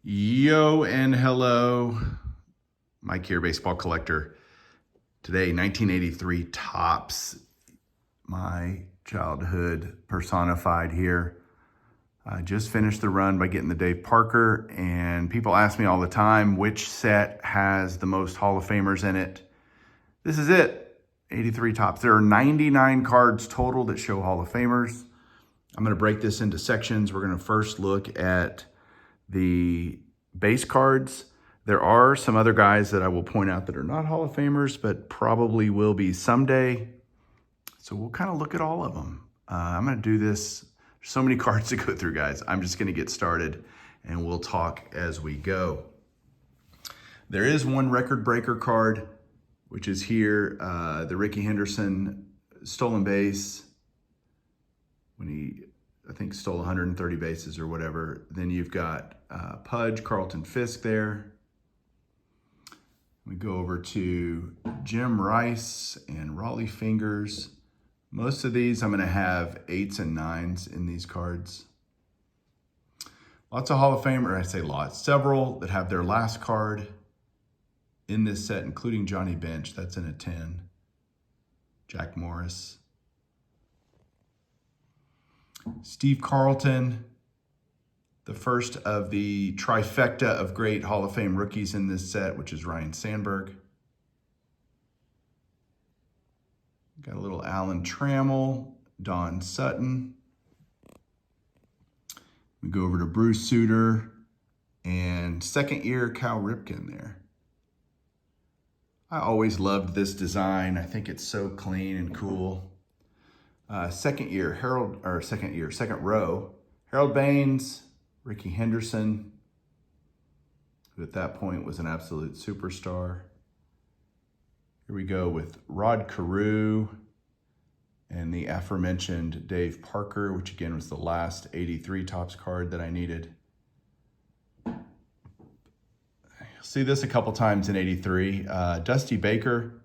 Yo and hello, Mike here, baseball collector. Today, 1983 Topps, my childhood personified here. I just finished the run by getting the Dave Parker, and people ask me all the time which set has the most Hall of Famers in it. This is it, 83 Topps. There are 99 cards total that show Hall of Famers. I'm going to break this into sections. We're going to first look at the base cards. There are some other guys that I will point out that are not Hall of Famers, but probably will be someday. So we'll kind of look at all of them. I'm going to do this. There's so many cards to go through, guys. I'm just going to get started and we'll talk as we go. There is one record breaker card, which is here, the Rickey Henderson stolen base when he, I think, stole 130 bases or whatever. Then you've got Pudge, Carlton Fisk there. We go over to Jim Rice and Raleigh Fingers. Most of these I'm going to have 8s and 9s in these cards. Lots of Hall of Fame, or I say lots, several that have their last card in this set, including Johnny Bench. That's in a 10. Jack Morris. Steve Carlton, the first of the trifecta of great Hall of Fame rookies in this set, which is Ryan Sandberg. Got a little Alan Trammell, Don Sutton. We go over to Bruce Sutter and second year Cal Ripken there. I always loved this design. I think it's so clean and cool. Second row, Harold Baines, Rickey Henderson, who at that point was an absolute superstar. Here we go with Rod Carew and the aforementioned Dave Parker, which again was the last 83 Topps card that I needed. You'll see this a couple times in 83. Dusty Baker.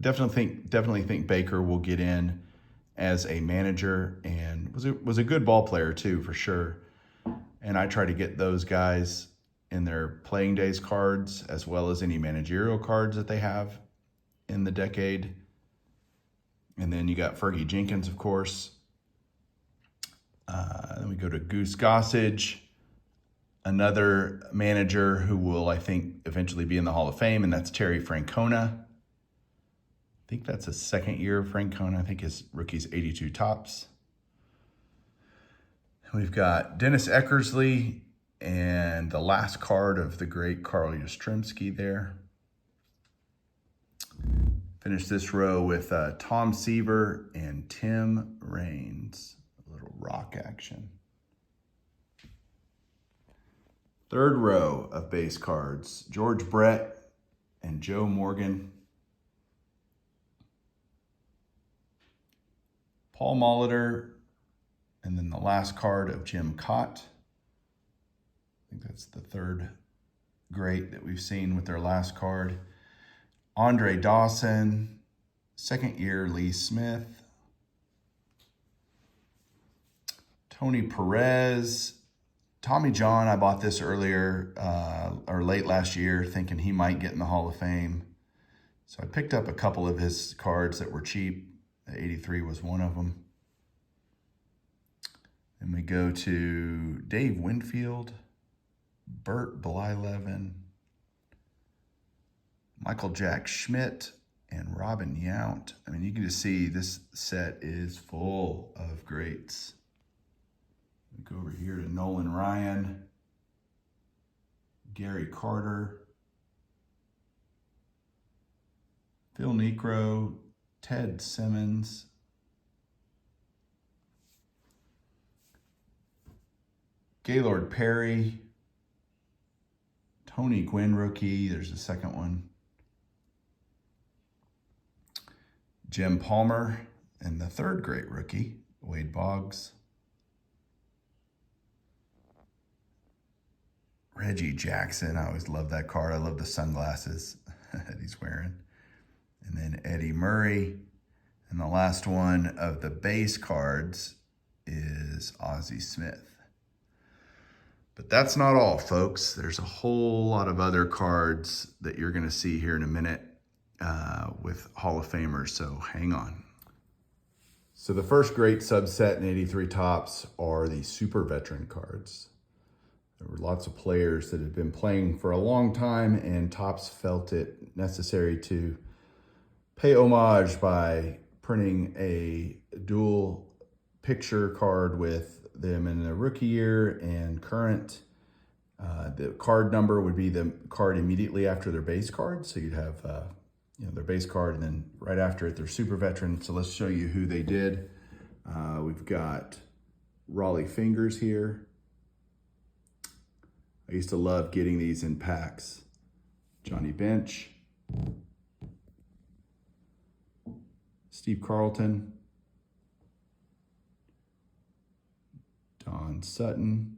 Definitely think Baker will get in as a manager, and was a good ball player too, for sure. And I try to get those guys in their playing days cards, as well as any managerial cards that they have in the decade. And then you got Fergie Jenkins, of course. Then we go to Goose Gossage, another manager who will, I think, eventually be in the Hall of Fame, and that's Terry Francona. I think that's a second year of Francona. I think his rookie's 82 Topps. We've got Dennis Eckersley and the last card of the great Carl Yastrzemski there. Finish this row with Tom Seaver and Tim Raines. A little rock action. Third row of base cards, George Brett and Joe Morgan. Paul Molitor, and then the last card of Jim Cott. I think that's the third great that we've seen with their last card. Andre Dawson, second year Lee Smith. Tony Perez. Tommy John, I bought this earlier, or late last year, thinking he might get in the Hall of Fame. So I picked up a couple of his cards that were cheap. 83 was one of them. Then we go to Dave Winfield, Bert Blyleven, Michael Jack Schmidt, and Robin Yount. I mean, you can just see this set is full of greats. We go over here to Nolan Ryan, Gary Carter, Phil Niekro, Ted Simmons, Gaylord Perry, Tony Gwynn rookie, there's a second one, Jim Palmer, and the third great rookie, Wade Boggs, Reggie Jackson. I always love that card. I love the sunglasses that he's wearing. And then Eddie Murray. And the last one of the base cards is Ozzie Smith. But that's not all, folks. There's a whole lot of other cards that you're going to see here in a minute with Hall of Famers, so hang on. So the first great subset in 83 Topps are the super veteran cards. There were lots of players that had been playing for a long time, and Topps felt it necessary to pay homage by printing a dual picture card with them in the rookie year and current. The card number would be the card immediately after their base card. So you'd have their base card, and then right after it, their super veteran. So let's show you who they did. We've got Raleigh Fingers here. I used to love getting these in packs. Johnny Bench. Steve Carlton. Don Sutton.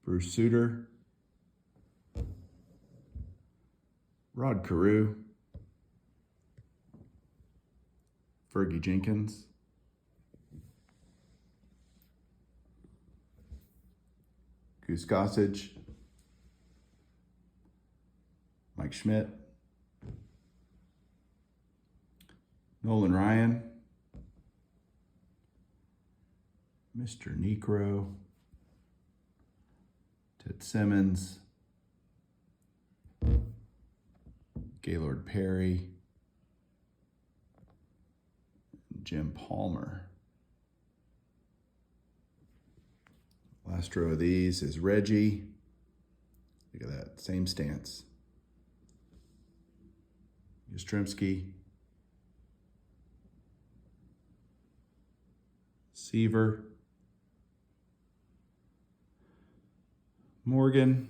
Bruce Sutter. Rod Carew. Fergie Jenkins. Goose Gossage. Mike Schmidt. Nolan Ryan. Mr. Necro. Ted Simmons. Gaylord Perry. Jim Palmer. Last row of these is Reggie. Look at that, same stance. Yastrzemski. Seaver. Morgan.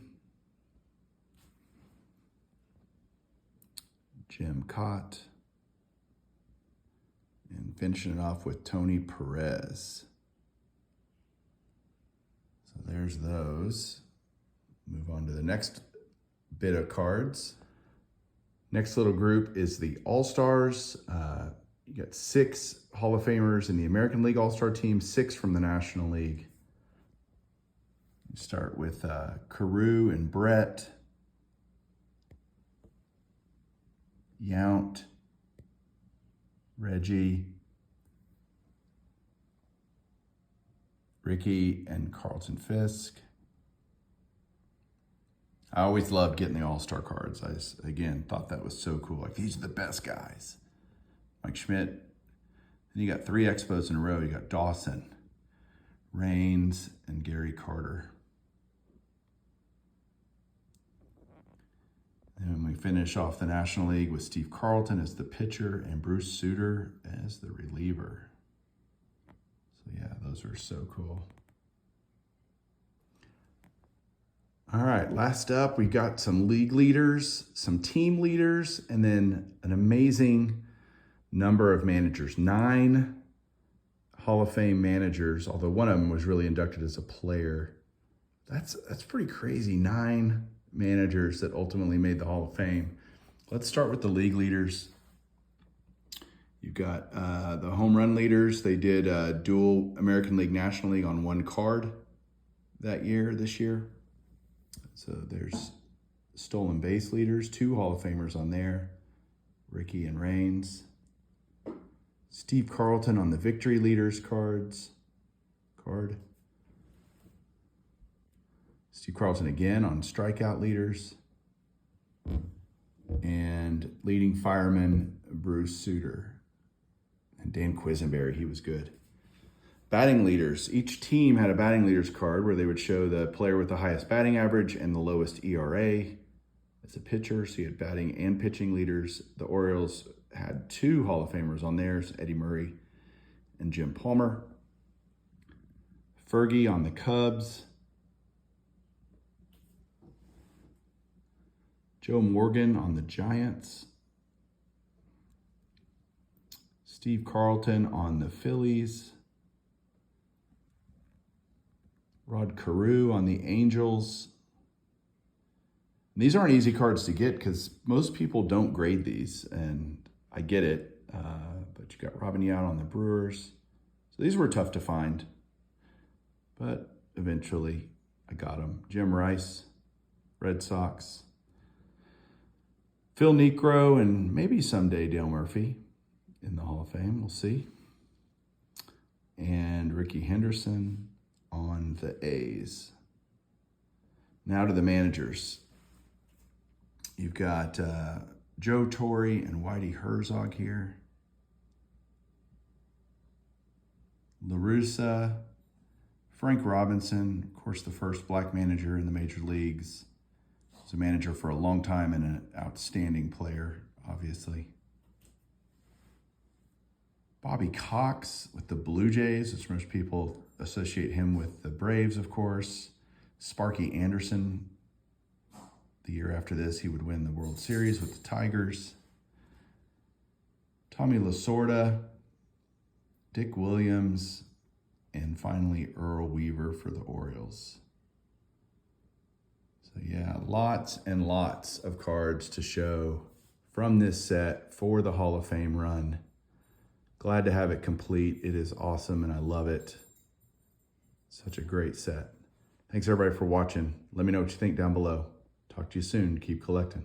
Jim Cott. And finishing it off with Tony Perez. So there's those. Move on to the next bit of cards. Next little group is the All-Stars. You got 6 Hall of Famers in the American League All-Star team, 6 from the National League. You start with Carew and Brett. Yount. Reggie. Ricky and Carlton Fisk. I always loved getting the All-Star cards. I just, again, thought that was so cool. Like, these are the best guys. Mike Schmidt. Then you got 3 Expos in a row. You got Dawson, Raines, and Gary Carter. And we finish off the National League with Steve Carlton as the pitcher and Bruce Sutter as the reliever. So yeah, those are so cool. All right, last up, we got some league leaders, some team leaders, and then an amazing number of managers. 9 Hall of Fame managers, although one of them was really inducted as a player. That's pretty crazy, 9 managers that ultimately made the Hall of Fame. Let's start with the league leaders. You've got the home run leaders. They did dual American League, National League on one card this year. So there's stolen base leaders, 2 Hall of Famers on there, Ricky and Raines. Steve Carlton on the victory leaders card. Steve Carlton again on strikeout leaders. And leading fireman, Bruce Sutter. And Dan Quisenberry, he was good. Batting leaders. Each team had a batting leaders card where they would show the player with the highest batting average and the lowest ERA as a pitcher. So you had batting and pitching leaders. The Orioles had 2 Hall of Famers on theirs, Eddie Murray and Jim Palmer. Fergie on the Cubs. Joe Morgan on the Giants. Steve Carlton on the Phillies. Rod Carew on the Angels. And these aren't easy cards to get because most people don't grade these, and I get it. But you got Robin Yount on the Brewers. So these were tough to find. but eventually I got him. Jim Rice, Red Sox. Phil Niekro, and maybe someday Dale Murphy in the Hall of Fame. We'll see. And Ricky Henderson on the A's. Now to the managers. You've got Joe Torre and Whitey Herzog here. La Russa, Frank Robinson, of course, the first black manager in the major leagues. Was a manager for a long time and an outstanding player, obviously. Bobby Cox with the Blue Jays, which most people associate him with the Braves, of course. Sparky Anderson. The year after this, he would win the World Series with the Tigers. Tommy Lasorda, Dick Williams, and finally Earl Weaver for the Orioles. So yeah, lots and lots of cards to show from this set for the Hall of Fame run. Glad to have it complete. It is awesome and I love it. Such a great set. Thanks everybody for watching. Let me know what you think down below. Talk to you soon. Keep collecting.